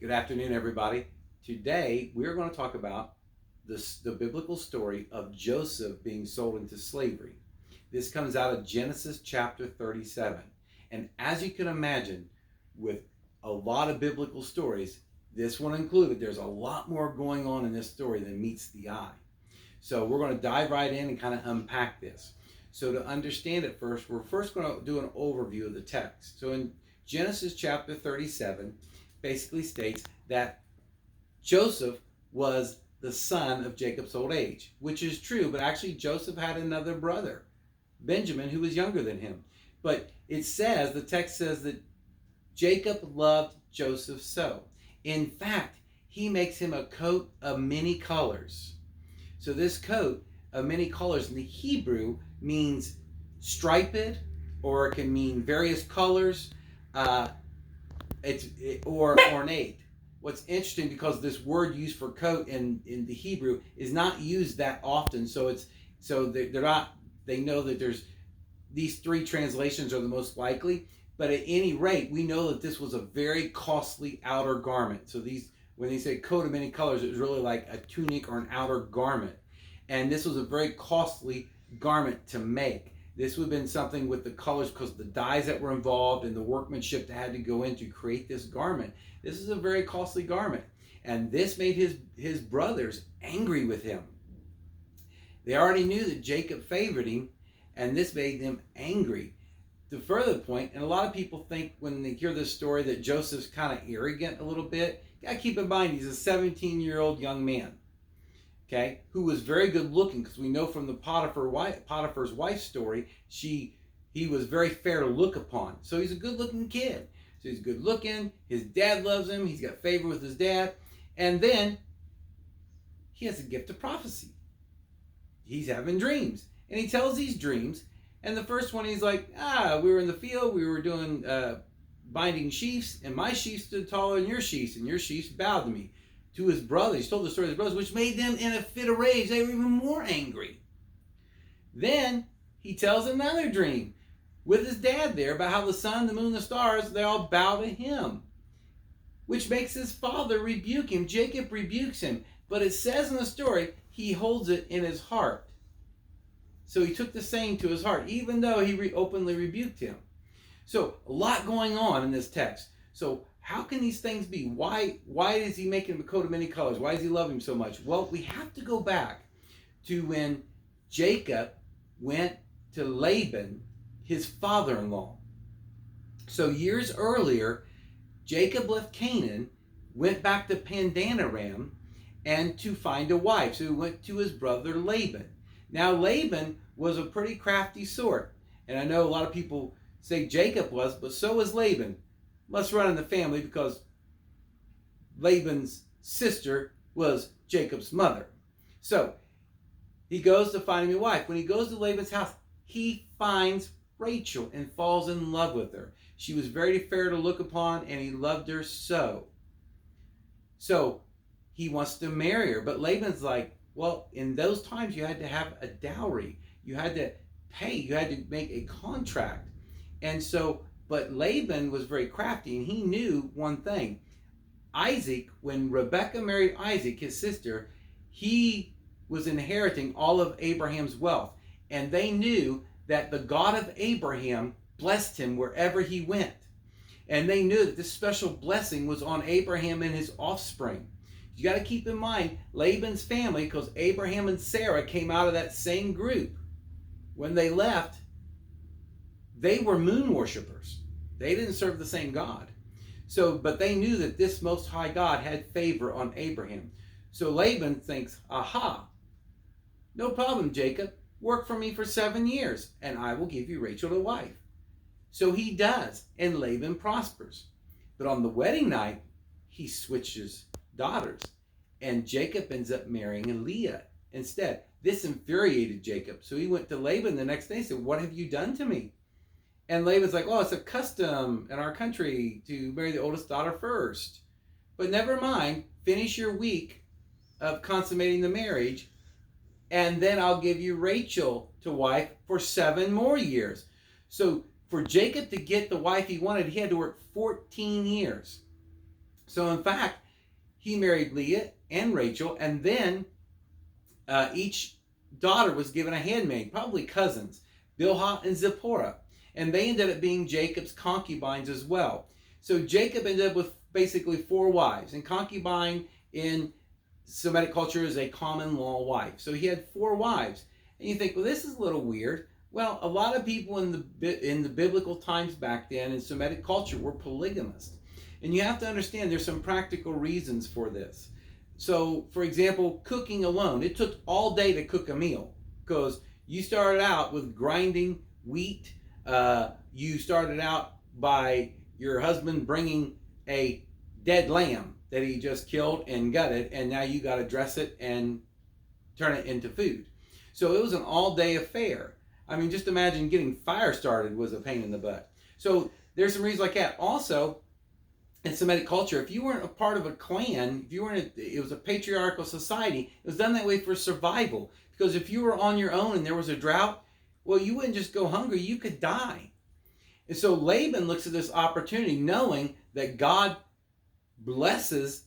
Good afternoon, everybody. Today, we're going to talk about the biblical story of Joseph being sold into slavery. This comes out of Genesis chapter 37. And as you can imagine, with a lot of biblical stories, this one included, there's a lot more going on in this story than meets the eye. So we're going to dive right in and kind of unpack this. So to understand it first, we're first going to do an overview of the text. So in Genesis chapter 37, basically states that Joseph was the son of Jacob's old age, which is true, but actually Joseph had another brother, Benjamin, who was younger than him. But it says, the text says that Jacob loved Joseph so. In fact, he makes him a coat of many colors. So this coat of many colors in the Hebrew means striped, or it can mean various colors. Or ornate. What's interesting, because this word used for coat in the Hebrew is not used that often, so they're not, they know that there's these three translations are the most likely, but at any rate, we know that this was a very costly outer garment. So when they say coat of many colors, it was really like a tunic or an outer garment, and this was a very costly garment to make. This would have been something with the colors, because the dyes that were involved and the workmanship that had to go in to create this garment. This is a very costly garment. And this made his brothers angry with him. They already knew that Jacob favored him, and this made them angry. To further point, and a lot of people think when they hear this story that Joseph's kind of arrogant a little bit. You gotta keep in mind, he's a 17-year-old young man. Okay, who was very good looking, because we know from the Potiphar's wife story, he was very fair to look upon. So he's a good looking kid. So he's good looking, his dad loves him, he's got favor with his dad, and then he has a gift of prophecy. He's having dreams, and he tells these dreams, and the first one he's like, we were in the field, we were doing binding sheaves, and my sheaf stood taller than your sheaves bowed to me. To his brothers, he told the story to his brothers, which made them in a fit of rage. They were even more angry. Then he tells another dream with his dad there about how the sun, the moon, the stars, they all bow to him, which makes his father rebuke him. Jacob rebukes him, but it says in the story, he holds it in his heart. So he took the saying to his heart, even though he openly rebuked him. So a lot going on in this text. So how can these things be? Why is he making him a coat of many colors? Why does he love him so much? Well, we have to go back to when Jacob went to Laban, his father-in-law. So years earlier, Jacob left Canaan, went back to Paddan-aram, and to find a wife. So he went to his brother Laban. Now Laban was a pretty crafty sort. And I know a lot of people say Jacob was, but so was Laban. Must run in the family, because Laban's sister was Jacob's mother. So he goes to find him a wife. When he goes to Laban's house, he finds Rachel and falls in love with her. She was very fair to look upon, and he loved her so. So he wants to marry her. But Laban's like, well, in those times you had to have a dowry. You had to pay. You had to make a contract. And so, but Laban was very crafty, and he knew one thing. Isaac, when Rebekah married Isaac, his sister, he was inheriting all of Abraham's wealth. And they knew that the God of Abraham blessed him wherever he went. And they knew that this special blessing was on Abraham and his offspring. You got to keep in mind Laban's family, because Abraham and Sarah came out of that same group. When they left, they were moon worshipers. They didn't serve the same God. So, but they knew that this Most High God had favor on Abraham. So Laban thinks, aha, no problem, Jacob. Work for me for 7 years, and I will give you Rachel to wife. So he does, and Laban prospers. But on the wedding night, he switches daughters, and Jacob ends up marrying Leah instead. This infuriated Jacob. So he went to Laban the next day and said, what have you done to me? And Laban's like, oh, it's a custom in our country to marry the oldest daughter first. But never mind, finish your week of consummating the marriage, and then I'll give you Rachel to wife for 7 more years. So for Jacob to get the wife he wanted, he had to work 14 years. So in fact, he married Leah and Rachel, and then each daughter was given a handmaid, probably cousins, Bilhah and Zipporah. And they ended up being Jacob's concubines as well. So Jacob ended up with basically 4 wives. And concubine in Semitic culture is a common law wife. So he had 4 wives. And you think, well, this is a little weird. Well, a lot of people in the biblical times back then in Semitic culture were polygamous. And you have to understand there's some practical reasons for this. So, for example, cooking alone. It took all day to cook a meal because you started out with grinding wheat. You started out by your husband bringing a dead lamb that he just killed and gutted, and now you got to dress it and turn it into food. So it was an all-day affair. I mean, just imagine getting fire started was a pain in the butt. So there's some reasons like that. Also, in Semitic culture, if you weren't a part of a clan, if you weren't, it was a patriarchal society, it was done that way for survival. Because if you were on your own and there was a drought, well, you wouldn't just go hungry, you could die. And so Laban looks at this opportunity knowing that God blesses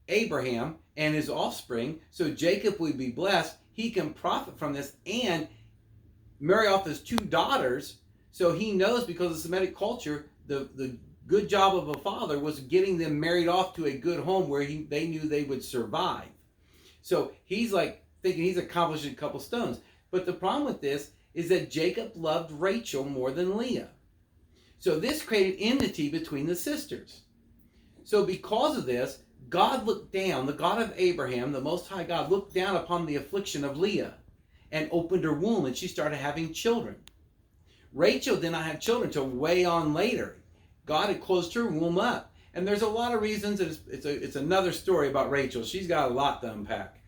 Abraham and his offspring, so Jacob would be blessed. He can profit from this and marry off his 2 daughters. So he knows, because of Semitic culture, the good job of a father was getting them married off to a good home where they knew they would survive. So he's like thinking he's accomplished a couple stones. But the problem with this is that Jacob loved Rachel more than Leah. So this created enmity between the sisters. So because of this, God looked down, the God of Abraham, the Most High God, looked down upon the affliction of Leah and opened her womb, and she started having children. Rachel did not have children until way on later. God had closed her womb up. And there's a lot of reasons. It's another story about Rachel. She's got a lot to unpack.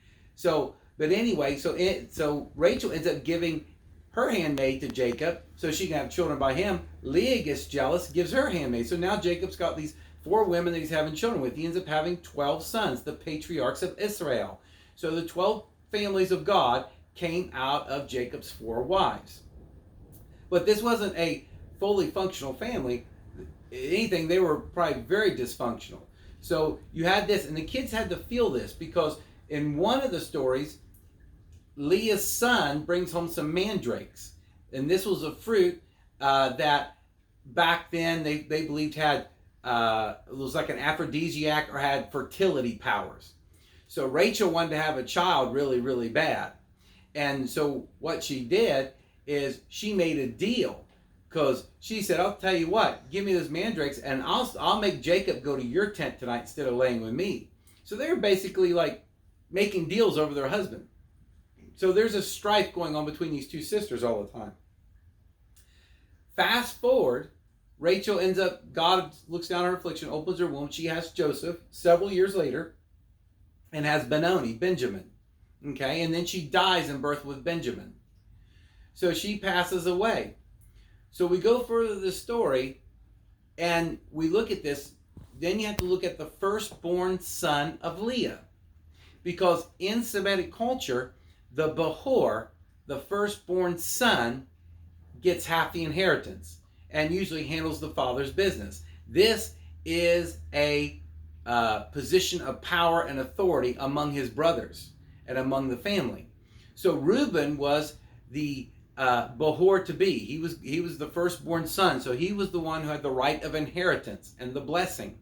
But anyway, so Rachel ends up giving her handmaid to Jacob so she can have children by him. Leah gets jealous, gives her handmaid. So now Jacob's got these 4 women that he's having children with. He ends up having 12 sons, the patriarchs of Israel. So the 12 families of God came out of Jacob's 4 wives. But this wasn't a fully functional family. Anything, they were probably very dysfunctional. So you had this, and the kids had to feel this, because in one of the stories, Leah's son brings home some mandrakes. And this was a fruit that back then they believed had, it was like an aphrodisiac or had fertility powers. So Rachel wanted to have a child really, really bad. And so what she did is she made a deal. Because she said, I'll tell you what, give me those mandrakes and I'll make Jacob go to your tent tonight instead of laying with me. So they were basically like making deals over their husband. So there's a strife going on between these 2 sisters all the time. Fast forward, Rachel ends up, God looks down on her affliction, opens her womb. She has Joseph several years later and has Benjamin. Okay, and then she dies in birth with Benjamin. So she passes away. So we go further the story and we look at this. Then you have to look at the firstborn son of Leah. Because in Semitic culture, the Behor, the firstborn son, gets half the inheritance and usually handles the father's business. This is a position of power and authority among his brothers and among the family. So Reuben was the Behor to be. He was the firstborn son, so he was the one who had the right of inheritance and the blessing.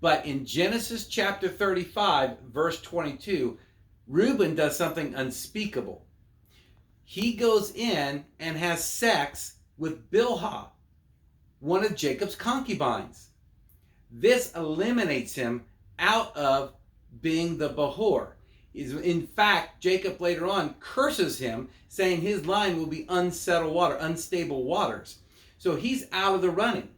But in Genesis chapter 35, verse 22, Reuben does something unspeakable. He goes in and has sex with Bilhah, one of Jacob's concubines. This eliminates him out of being the Behor. In fact, Jacob later on curses him, saying his line will be unstable waters. So he's out of the running.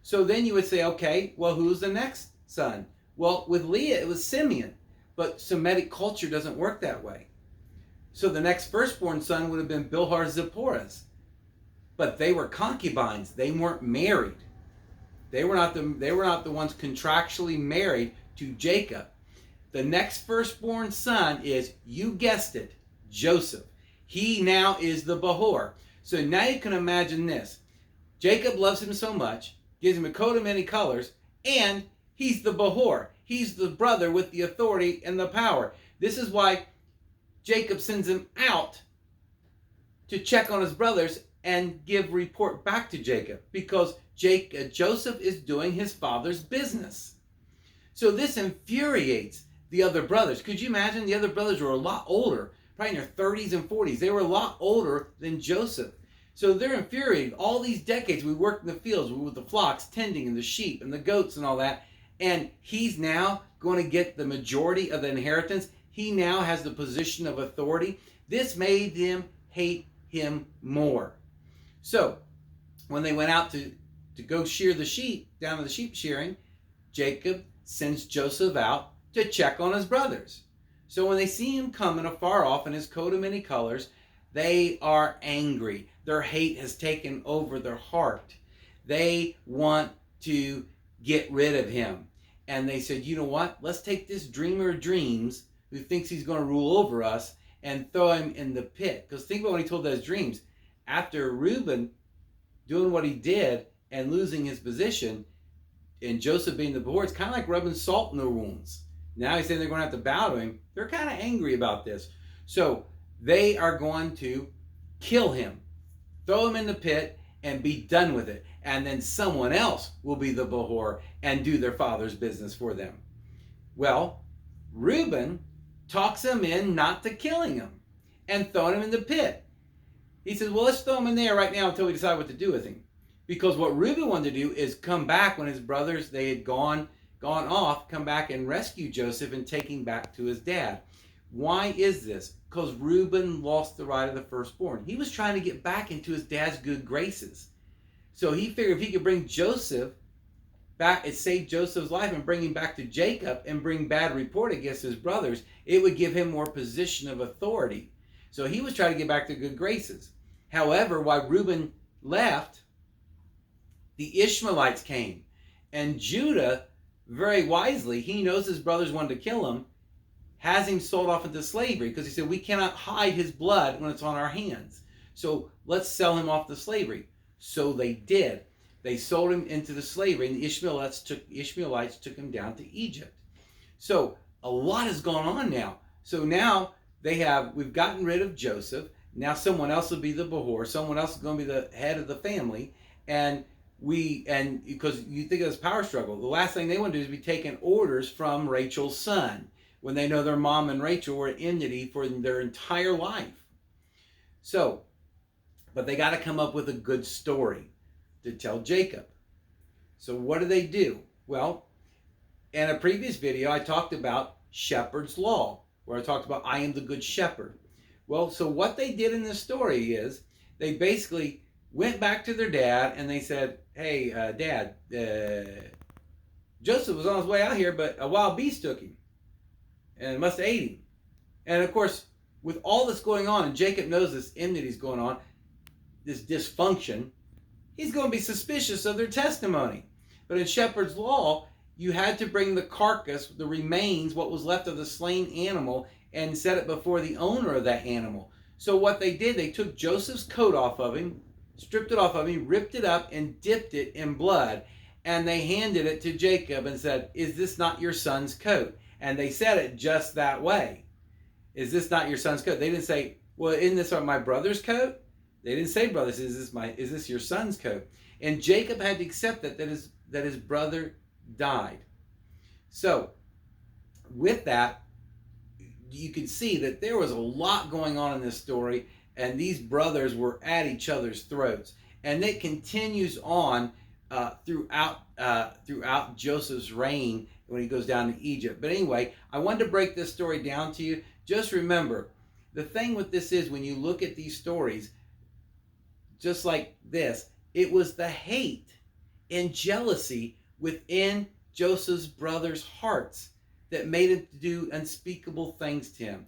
So then you would say, okay, well, who's the next son? Well, with Leah, it was Simeon. But Semitic culture doesn't work that way. So the next firstborn son would have been Bilhah Zipporah's. But they were concubines. They weren't married. They were not the ones contractually married to Jacob. The next firstborn son is, you guessed it, Joseph. He now is the Behor. So now you can imagine this. Jacob loves him so much, gives him a coat of many colors, and He's the Behor. He's the brother with the authority and the power. This is why Jacob sends him out to check on his brothers and give report back to Jacob, because Joseph is doing his father's business. So this infuriates the other brothers. Could you imagine? The other brothers were a lot older, probably in their 30s and 40s. They were a lot older than Joseph. So they're infuriated. All these decades we worked in the fields with the flocks, tending, and the sheep and the goats and all that. And he's now going to get the majority of the inheritance. He now has the position of authority. This made them hate him more. So when they went out to go shear the sheep, down to the sheep shearing, Jacob sends Joseph out to check on his brothers. So when they see him coming afar off in his coat of many colors, they are angry. Their hate has taken over their heart. They want to get rid of him. And they said, you know what? Let's take this dreamer of dreams who thinks he's going to rule over us and throw him in the pit. Because think about when he told those dreams. After Reuben doing what he did and losing his position, and Joseph being the Behor, it's kind of like rubbing salt in their wounds. Now he's saying they're going to have to bow to him. They're kind of angry about this. So they are going to kill him, throw him in the pit, and be done with it. And then someone else will be the Behor and do their father's business for them. Well, Reuben talks him in not to killing him and throwing him in the pit. He says, well, let's throw him in there right now until we decide what to do with him. Because what Reuben wanted to do is come back when his brothers, they had gone off, come back and rescue Joseph and take him back to his dad. Why is this? Because Reuben lost the right of the firstborn. He was trying to get back into his dad's good graces. So he figured if he could bring Joseph back and save Joseph's life and bring him back to Jacob and bring bad report against his brothers, it would give him more position of authority. So he was trying to get back to good graces. However, while Reuben left, the Ishmaelites came. And Judah, very wisely, he knows his brothers wanted to kill him, has him sold off into slavery because he said, we cannot hide his blood when it's on our hands. So let's sell him off to slavery. So they did. They sold him into the slavery, and the Ishmaelites took him down to Egypt. So a lot has gone on now. So now we've gotten rid of Joseph. Now someone else will be the Behor. Someone else is going to be the head of the family. And because you think of this power struggle, the last thing they want to do is be taking orders from Rachel's son when they know their mom and Rachel were at enmity for their entire life. So, but they got to come up with a good story to tell Jacob. So what do? Well, in a previous video, I talked about shepherd's law, where I talked about I am the good shepherd. Well, so what they did in this story is they basically went back to their dad and they said, hey, Dad, Joseph was on his way out here, but a wild beast took him and must have ate him. And of course, with all this going on, and Jacob knows this enmity is going on, this dysfunction, he's going to be suspicious of their testimony. But in shepherd's law, you had to bring the carcass, the remains, what was left of the slain animal, and set it before the owner of that animal. So what they did, they took Joseph's coat off of him, stripped it off of him, ripped it up, and dipped it in blood. And they handed it to Jacob and said, is this not your son's coat? And they said it just that way. Is this not your son's coat? They didn't say, well, isn't this my brother's coat? They didn't say, brothers, is this your son's coat? And Jacob had to accept that his brother died. So with that, you can see that there was a lot going on in this story, and these brothers were at each other's throats. And it continues on throughout Joseph's reign when he goes down to Egypt. But anyway, I wanted to break this story down to you. Just remember, the thing with this is when you look at these stories, just like this, it was the hate and jealousy within Joseph's brothers' hearts that made him do unspeakable things to him.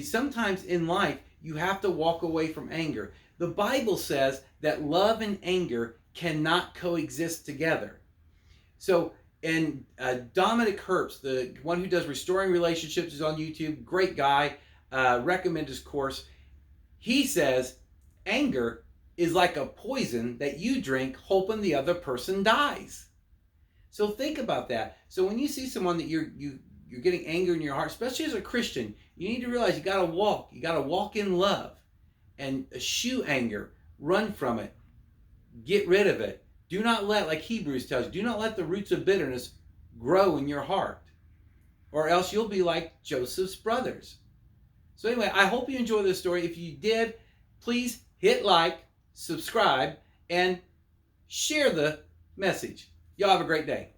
Sometimes in life, you have to walk away from anger. The Bible says that love and anger cannot coexist together. So, and Dominic Herbst, the one who does Restoring Relationships, is on YouTube, great guy, recommend his course. He says, anger is like a poison that you drink hoping the other person dies. So think about that. So when you see someone that you're getting anger in your heart, especially as a Christian, you need to realize you got to walk. You got to walk in love and eschew anger. Run from it. Get rid of it. Do not let, like Hebrews tells you, do not let the roots of bitterness grow in your heart, or else you'll be like Joseph's brothers. So anyway, I hope you enjoyed this story. If you did, please hit like, subscribe, and share the message. Y'all have a great day.